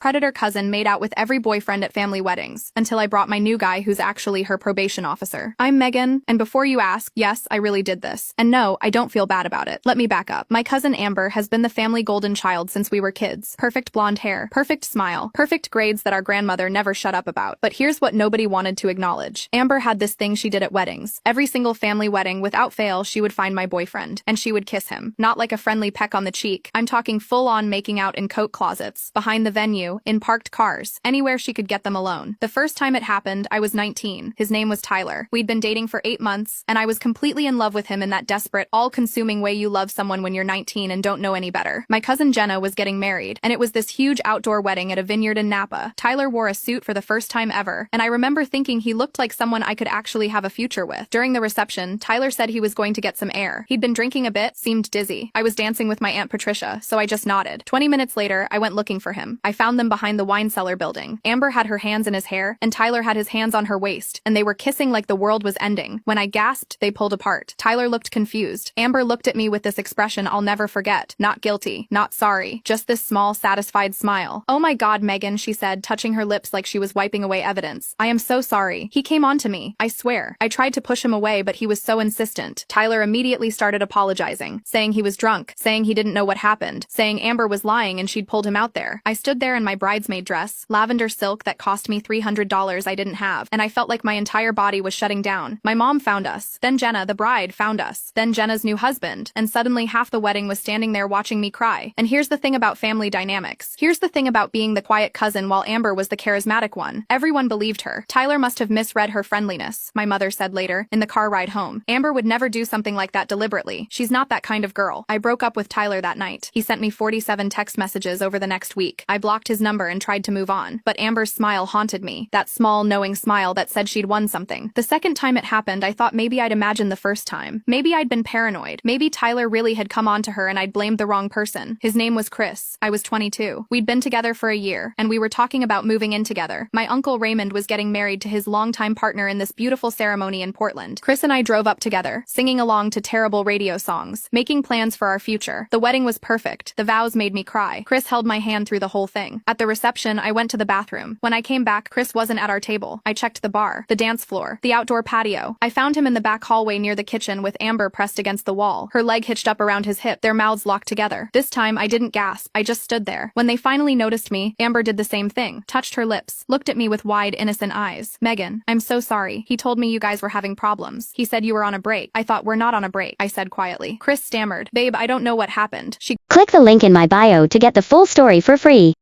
predator cousin made out with every boyfriend at family weddings, until I brought my new guy who's actually her probation officer. I'm Megan, and before you ask, yes, I really did this. And no, I don't feel bad about it. Let me back up. My cousin Amber has been the family golden child since we were kids. Perfect blonde hair, perfect smile, perfect grades that our grandmother never shut up about. But here's what nobody wanted to acknowledge. Amber had this thing she did at weddings. Every single family wedding, without fail, she would find my boyfriend, and she would kiss him. Not like a friendly peck on the cheek. I'm talking full-on making out in coat closets, behind the venue, in parked cars, anywhere she could get them alone. The first time it happened, I was 19. His name was Tyler. We'd been dating for 8 months, and I was completely in love with him in that desperate, all-consuming way you love someone when you're 19 and don't know any better. My cousin Jenna was getting married, and it was this huge outdoor wedding at a vineyard in Napa. Tyler wore a suit for the first time ever, and I remember thinking he looked like someone I could actually have a future with. During the reception, Tyler said he was going to get some air. He'd been drinking a bit, seemed dizzy. I was dancing with my Aunt Patricia, so I just nodded. 20 minutes later, I went looking for him. I found them behind the wine cellar building. Amber had her hands in his hair, and Tyler had his hands on her waist, and they were kissing like the world was ending. When I gasped, they pulled apart. Tyler looked confused. Amber looked at me with this expression I'll never forget. Not guilty, not sorry, just this small, satisfied smile. Oh my God, Megan, she said, touching her lips like she was wiping away evidence. I am so sorry. He came on to me. I swear. I tried to push him away, but he was so insistent. Tyler immediately started apologizing, saying he was drunk, saying he didn't know what happened, saying Amber was lying and she'd pulled him out there. I stood there in my bridesmaid dress, lavender silk that cost me $300 I didn't have, and I felt like my entire body was shutting down. My mom found us. Then Jenna, the bride, found us. Then Jenna's new husband. And suddenly half the wedding was standing there watching me cry. And here's the thing about family dynamics. Here's the thing about being the quiet cousin while Amber was the charismatic one. Everyone believed her. Tyler must have misread her friendliness, my mother said later, in the car ride home. Amber would never do something like that deliberately. She's not that kind of girl. I broke up with Tyler that night. He sent me 47 text messages over the next week. I blocked his number and tried to move on. But Amber's smile haunted me. That small, knowing smile that said she'd won something. The second time it happened, I thought maybe I'd imagined the first time. Maybe I'd been paranoid. Maybe Tyler really had come on to her and I'd blamed the wrong person. His name was Chris. I was 22. We'd been together for a year, and we were talking about moving in together. My uncle Raymond was getting married to his longtime partner in this beautiful ceremony in Portland. Chris and I drove up together, singing along to terrible radio songs, making plans for our future. The wedding was perfect. The vows made me cry. Chris held my hand through the whole thing. At the reception, I went to the bathroom. When I came back, Chris wasn't at our table. I checked the bar, the dance floor, the outdoor patio. I found him in the back hallway near the kitchen with Amber pressed against the wall, her leg hitched up around his hip, their mouths locked together. This time, I didn't gasp. I just stood there. When they finally noticed me, Amber did the same thing, touched her lips, looked at me with wide, innocent eyes. Megan, I'm so sorry. He told me you guys were having problems. He said you were on a break. I thought we're not on a break, I said quietly. Chris stammered, babe, I don't know what happened. Click the link in my bio to get the full story for free.